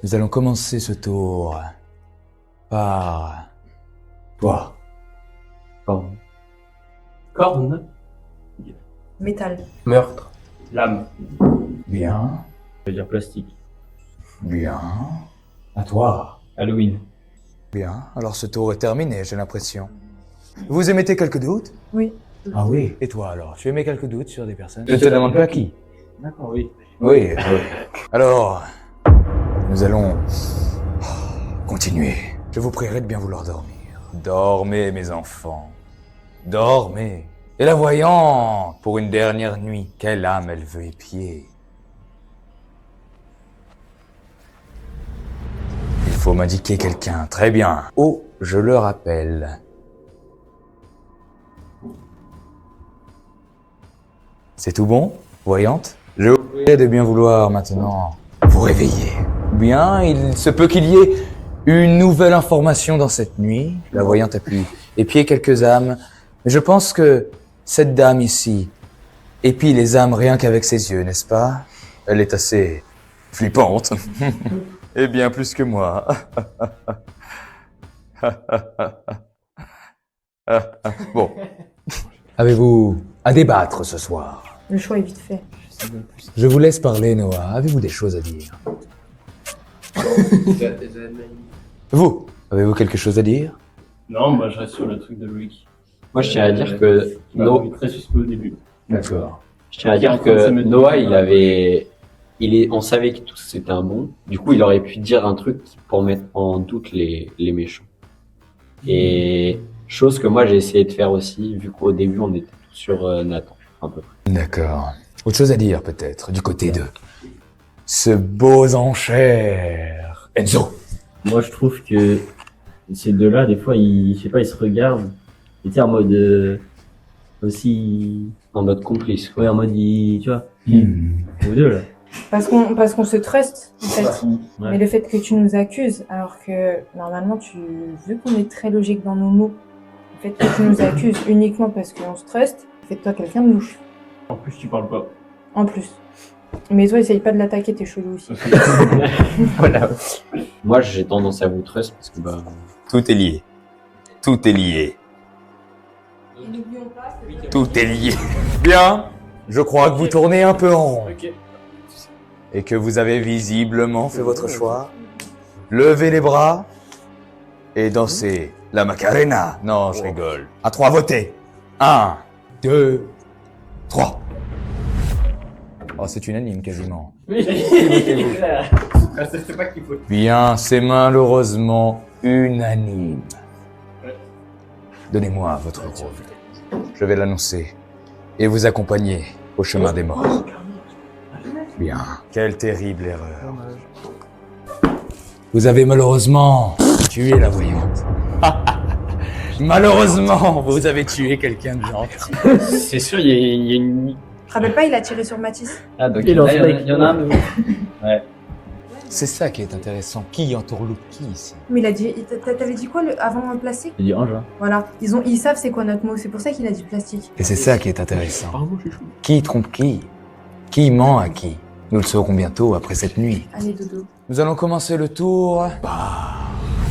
Nous allons commencer ce tour par toi. Corne. Métal. Meurtre. Lame. Bien, Je veux dire plastique. bien. À toi. Halloween. Bien, alors ce tour est terminé, j'ai l'impression. Vous émettez quelques doutes? Oui. Ah oui. Et toi alors, tu émets quelques doutes sur des personnes? Je te demande pas qui. D'accord, oui. Oui, oui. Alors, nous allons continuer. Je vous prierai de bien vouloir dormir. Dormez, mes enfants. Dormez. Et la voyante, pour une dernière nuit, quelle âme elle veut épier? Il faut m'indiquer quelqu'un. Très bien. Oh, je le rappelle. C'est tout bon, voyante? Je vous prie de bien vouloir maintenant vous réveiller. Bien, il se peut qu'il y ait une nouvelle information dans cette nuit. La voyante a pu épier quelques âmes. Mais je pense que cette dame ici épie les âmes rien qu'avec ses yeux, n'est-ce pas? Elle est assez flippante. Et bien plus que moi. Bon. Avez-vous à débattre ce soir? Le choix est vite fait. Je vous laisse parler, Noah. Avez-vous des choses à dire? Vous, avez-vous quelque chose à dire? Non, moi je reste sur le truc de Loïc. Moi, je tiens à dire que Noah est très suspect au début. D'accord. Je tiens à dire que Noah, on savait que tout c'était un bon. Du coup, il aurait pu dire un truc pour mettre en doute les méchants. Et chose que moi j'ai essayé de faire aussi, vu qu'au début on était tous sur Nathan, à peu près. D'accord. Autre chose à dire peut-être du côté de ce beau enchère. Enzo. Moi, je trouve que ces deux-là, des fois, je sais pas, ils se regardent. Ils étaient en mode aussi. En mode complice. Ouais, en mode, tu vois. Vous deux, là. Parce qu'on se trust, en fait. Ouais. Mais le fait que tu nous accuses, alors que normalement, vu qu'on est très logique dans nos mots, le fait que tu nous accuses uniquement parce qu'on se trust, fait de toi quelqu'un de louche. En plus, tu parles pas. En plus. Mais toi, essaye pas de l'attaquer, t'es chelou aussi. Voilà. Moi, j'ai tendance à vous trust parce que tout est lié. Tout est lié. Tout est lié. Bien. Je crois que vous tournez un peu en rond. Et que vous avez visiblement fait votre choix. Levez les bras et dansez la Macarena. Non, je rigole. À 3, votez. 1, 2, 3. Oh, c'est unanime quasiment. C'est pas qu'il faut. Bien, c'est malheureusement unanime. Donnez-moi votre rôle. Je vais l'annoncer et vous accompagner au chemin des morts. Bien. Quelle terrible erreur. Vous avez malheureusement tué la voyante. Malheureusement, vous avez tué quelqu'un de gentil. C'est sûr, il y a une... Tu te rappelles pas, il a tiré sur Mathis. Ah, donc Il il y en a un. Ouais. C'est ça qui est intéressant. Qui entourloupe qui ici? Mais il a dit, t'avais dit quoi avant le plastique? Il dit Ange. Voilà, ils savent c'est quoi notre mot, c'est pour ça qu'il a dit plastique. Et c'est ça qui est intéressant. Qui trompe qui? Qui ment à qui? Nous le saurons bientôt après cette nuit. Allez, dodo. Nous allons commencer le tour.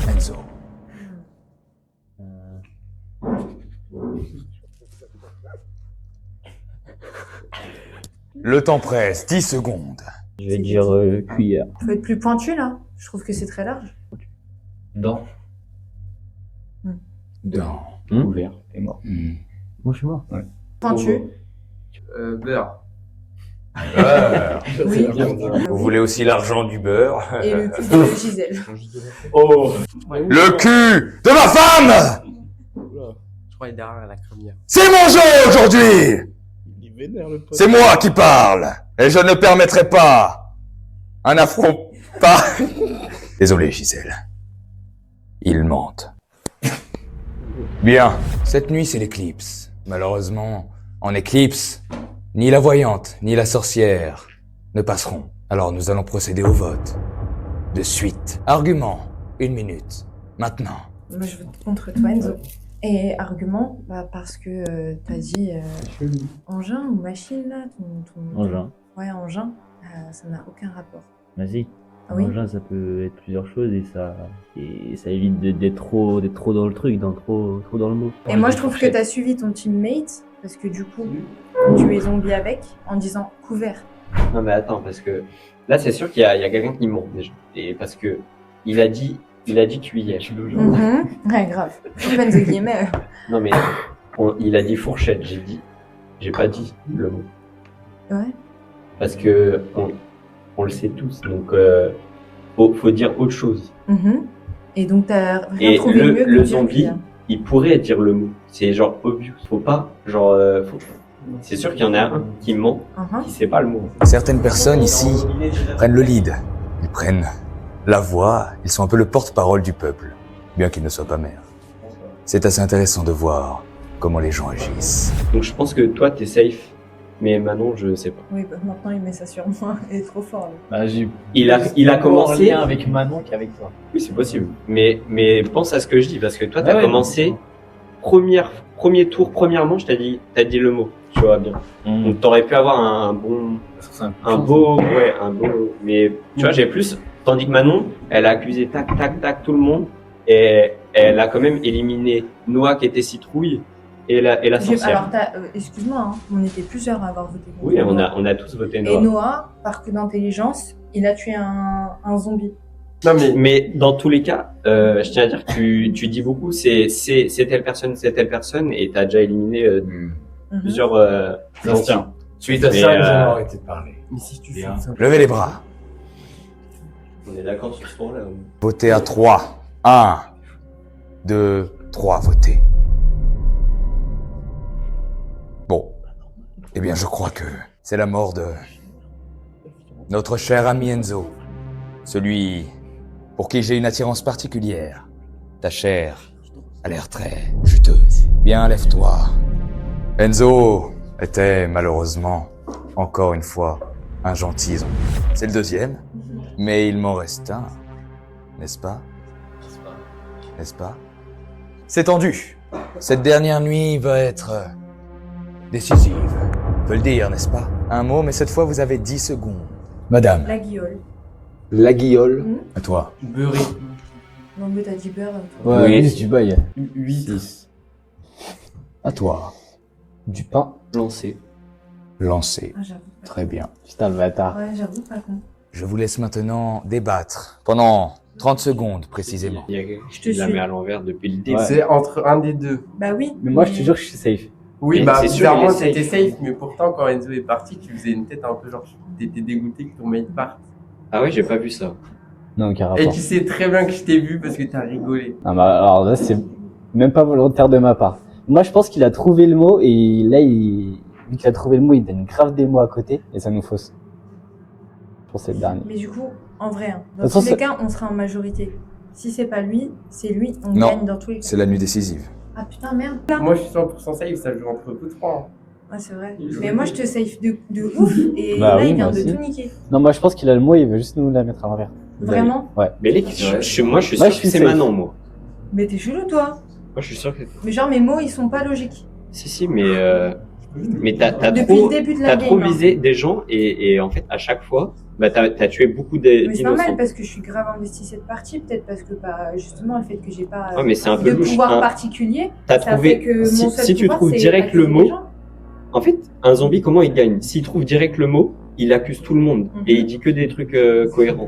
Enzo. Le temps presse, 10 secondes. Je vais dire cuillère. Faut être plus pointu là. Je trouve que c'est très large. Dents. Dans. Ouvert. Et mort. Moi, je suis mort. Ouais. Pointu. Beurre. Beurre. Oui. Vous voulez aussi l'argent du beurre? Et le cul de Gisèle. Oh. Le cul de ma femme! Je crois qu'il est derrière la crémière. C'est mon jeu aujourd'hui! C'est moi qui parle! Et je ne permettrai pas un affront pas... Désolé, Gisèle. Ils mentent. Bien. Cette nuit, c'est l'éclipse. Malheureusement, en éclipse, ni la voyante, ni la sorcière ne passeront. Alors nous allons procéder au vote. De suite. Argument. 1 minute. Maintenant. Moi, je vote contre toi, Enzo. Et argument, parce que t'as dit engin ou machine là Engin. Ouais, engin. Ça n'a aucun rapport. Vas-y. Ah oui. Engin, ça peut être plusieurs choses et ça évite d'être trop dans le truc, trop dans le mot. Et moi, je trouve que t'as suivi ton teammate parce que du coup, tu es zombie avec en disant couvert. Non mais attends, parce que là c'est sûr qu'il y a quelqu'un qui ment déjà. Et parce que il a dit cuillère. Ouais, grave. Open the guillemets. Non mais il a dit fourchette, j'ai pas dit le mot. Ouais. Parce que on le sait tous, donc faut dire autre chose. Et donc t'as rien Et trouvé mieux que le de dire zombie, cuillère. il pourrait dire le mot. C'est genre obvious. Faut pas, genre, c'est sûr qu'il y en a un qui ment, qui sait pas le mot. Certaines personnes ici prennent le lead. Ils prennent la voix. Ils sont un peu le porte-parole du peuple, bien qu'ils ne soient pas maires. C'est assez intéressant de voir comment les gens agissent. Donc je pense que toi t'es safe Mais Manon, je sais pas. Oui, bah, maintenant il met ça sur moi. Il est trop fort. Lui. Bah, j'ai Il a commencé. en lien avec Manon qu'avec toi. Oui, c'est possible. Mais pense à ce que je dis, parce que toi, t'as Ouais, commencé, premier tour, première manche, t'as dit le mot, tu vois bien. Donc t'aurais pu avoir un beau, mais tu vois, j'ai plus, tandis que Manon, elle a accusé tac, tout le monde, et elle a quand même éliminé Noah qui était citrouille, et la sorcière. Alors, excuse-moi, hein, on était plusieurs à avoir voté. Oui, on a tous voté Noah. Et Noah, par coup d'intelligence, il a tué un zombie. Non mais dans tous les cas, je tiens à dire que tu dis beaucoup, c'est telle personne, et t'as déjà éliminé plusieurs anciens. Suite à ça, nous allons arrêter de parler. Mais si tu fais ça. Levez les bras. On est d'accord sur ce point-là. Votez à 3. 1, 2, 3, votez. Bon. Eh bien, je crois que c'est la mort de notre cher ami Enzo. Celui pour qui j'ai une attirance particulière. Ta chair a l'air très juteuse. Bien, lève-toi. Enzo était malheureusement, encore une fois, un gentil zombie. C'est le deuxième, mais il m'en reste un. N'est-ce pas? N'est-ce pas? C'est tendu. Cette dernière nuit va être décisive. On peut le dire, n'est-ce pas? Un mot, mais cette fois vous avez 10 secondes. Madame. La guiole. La guiole. À toi. Beurré. Non, mais t'as dit beurre. Toi. Ouais, oui, du bail. 8. À toi. Du pain. Lancé. Lancé. Ah, j'avoue. Très bien. Putain, le bâtard. Ouais, j'avoue, pas con. Je vous laisse maintenant débattre pendant 30 secondes précisément. Il la met à l'envers depuis le début. Ouais. C'est entre un des deux. Bah oui. Mais moi, je te jure que je suis safe. Oui, Mais bah c'est sûr, bizarrement il est c'était safe. safe, mais pourtant quand Enzo est parti, tu faisais une tête un peu genre t'étais dégoûté que ton mate parte. Ah ouais, j'ai pas vu ça. Non, aucun Et rapport. tu sais très bien que je t'ai vu parce que t'as rigolé. Ah bah, alors là, c'est même pas volontaire de ma part. Moi, je pense qu'il a trouvé le mot et là, vu qu'il a trouvé le mot, il donne grave des mots à côté et ça nous fausse. Je pense que c'est le dernier. Mais du coup, en vrai, hein, De dans toute façon, tous les c'est- cas, on sera en majorité. Si c'est pas lui, c'est lui, on Non, gagne dans tous les cas. c'est la nuit décisive. Ah putain, merde. Moi je suis 100% safe, ça joue entre vous trois. Ah, c'est vrai. Mais moi, je te safe de ouf et Bah là, oui, il vient moi de aussi. tout niquer. Non, moi, je pense qu'il a le mot et il veut juste nous la mettre à l'envers. Vraiment? Ouais. Mais les, moi je suis Moi, sûr je que suis c'est safe. Manon, moi. Mais t'es chelou, toi. Moi je suis sûr que. Mais genre, mes mots, ils sont pas logiques. Si, mais t'as Depuis trop, le début de la t'as trop game, hein. visé des gens et en fait à chaque fois, bah t'as tué beaucoup Mais c'est d'innocents. normal parce que je suis grave investi cette partie, peut-être parce que bah, justement le fait que j'ai pas Ouais, mais c'est un peu de louche, pouvoir hein. particulier, T'as ça trouvé- fait que si- mon seul si tu pouvoir, trouves c'est direct le accuser mot, les gens. En fait, un zombie, comment il gagne? S'il trouve direct le mot, il accuse tout le monde et il dit que des trucs cohérents.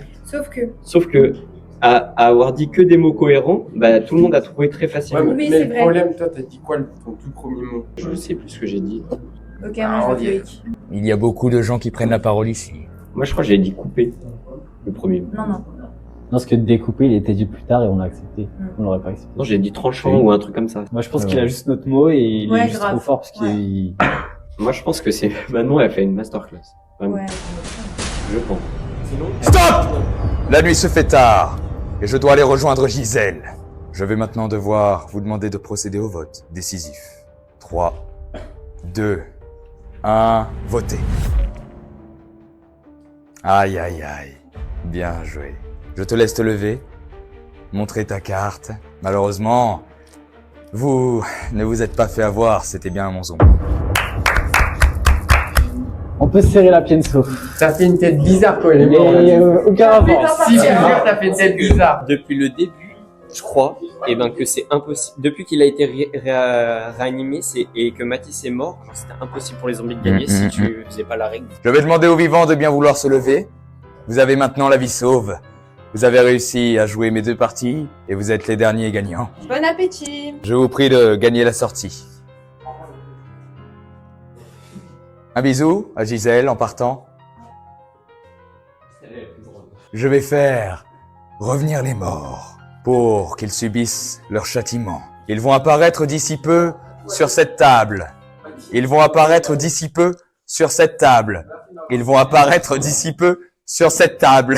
Sauf que à avoir dit que des mots cohérents, bah tout le monde a trouvé très facilement. Ouais, mais le problème, toi t'as dit quoi ton tout premier mot? Je sais plus ce que j'ai dit. Ok, Ah, moi on je y vais est. Loïc. Il y a beaucoup de gens qui prennent la parole ici. Moi je crois que j'ai dit couper le premier mot. Non, non. Non, parce que découper, il était dit plus tard et on l'a accepté. On l'aurait pas accepté. Non, j'ai dit tranchant ou un truc comme ça. Moi, je pense qu'il a juste notre mot et il Ouais, est juste grave. trop fort parce qu'il. Moi je pense que c'est Manon, elle fait une masterclass. Vraiment. Ouais. Je pense. Stop! La nuit se fait tard et je dois aller rejoindre Gisèle. Je vais maintenant devoir vous demander de procéder au vote décisif. 3, 2, 1, votez. Aïe, aïe, aïe. Bien joué. Je te laisse te lever, montrer ta carte. Malheureusement, vous ne vous êtes pas fait avoir, c'était bien mon zombie. On peut se serrer la pienso. T'as fait une tête bizarre quand il est mort. Mais aucun rapport. Si, je te jure, t'as fait une tête bizarre. Depuis le début, je crois, et ben que c'est impossible. Depuis qu'il a été réanimé, et que Mathis est mort, genre, c'était impossible pour les zombies de gagner si tu faisais pas la règle. Je vais demander aux vivants de bien vouloir se lever. Vous avez maintenant la vie sauve. Vous avez réussi à jouer mes 2 parties et vous êtes les derniers gagnants. Bon appétit. Je vous prie de gagner la sortie. Un bisou à Gisèle en partant. Je vais faire revenir les morts pour qu'ils subissent leur châtiment. Ils vont apparaître d'ici peu sur cette table. Ils vont apparaître d'ici peu sur cette table. Ils vont apparaître d'ici peu sur cette table.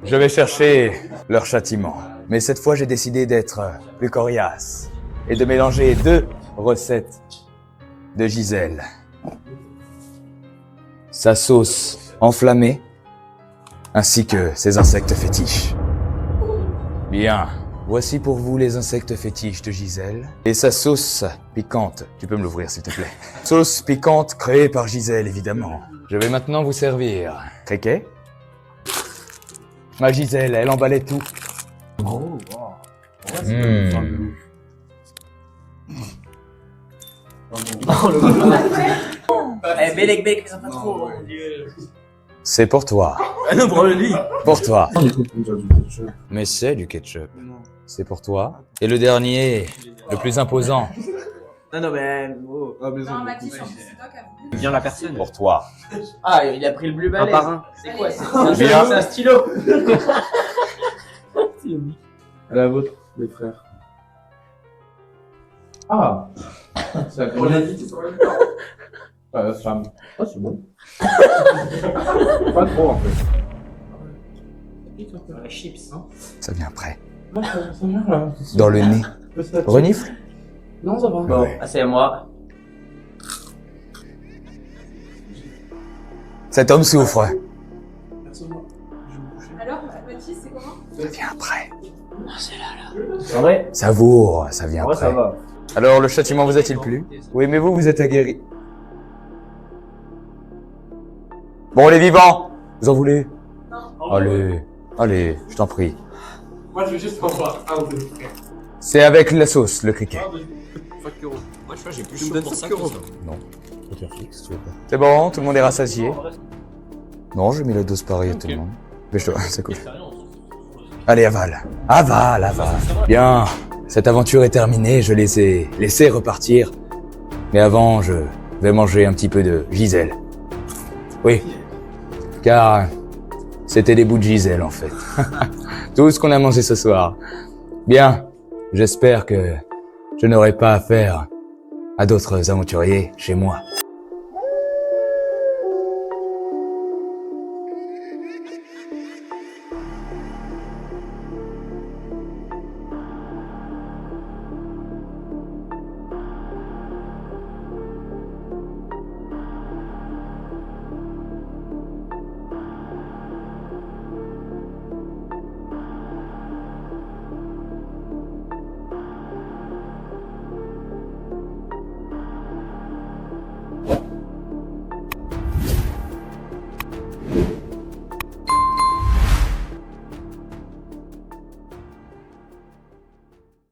Je vais chercher leur châtiment. Mais cette fois, j'ai décidé d'être plus coriace et de mélanger 2 recettes de Gisèle. sa sauce enflammée, ainsi que ses insectes fétiches. Bien, voici pour vous les insectes fétiches de Gisèle et sa sauce piquante. Tu peux me l'ouvrir s'il te plaît. Sauce piquante créée par Gisèle, évidemment. Je vais maintenant vous servir. Criquet. Ma Gisèle, elle emballait tout. Oh, wow. Eh, Bélec, Bélec, ça pas trop, mon dieu. C'est pour toi. Ah non, pour le lit. Pour toi. Mais c'est du ketchup. C'est pour toi. Et le dernier, le plus imposant. Non, mais. Oh. Non, Mathis, en plus, c'est toi qui as voulu. Bien la personne. Pour toi. Ah, il a pris le bleu balèze. par un. C'est quoi? C'est Bien. un stylo. À la vôtre, les frères. Ah. C'est la On l'a dit, tu saurais le temps. femme. Ah, c'est bon. Pas trop, en fait. Chips, hein. Ça vient après. Ça vient, là. Dans le nez. Renifle? Non, ça va. Bon, ah, c'est à moi. Cet homme souffre. Alors, Mathis, c'est comment? Ça vient après. En vrai, Savoure, ça vient ça après. va. Alors, le châtiment vous a-t-il plu? Oui, mais vous êtes aguerri. Bon, les vivants, vous en voulez? Allez, allez, je t'en prie. Moi, je veux juste en voir un de mes frères. C'est avec la sauce, le criquet. 5 euros. Moi, tu vois, j'ai plus chaud pour 5 euros. Non. C'est bon, tout le monde est rassasié. Non, j'ai mis la dose pareille à tout le monde. Mais je c'est cool. Allez, avale. Avale, avale. Bien. Cette aventure est terminée, je les ai laissés repartir. Mais avant, je vais manger un petit peu de Gisèle. Oui. Car c'était des bouts de Gisèle, en fait. Tout ce qu'on a mangé ce soir. Bien. J'espère que je n'aurai pas affaire à d'autres aventuriers chez moi.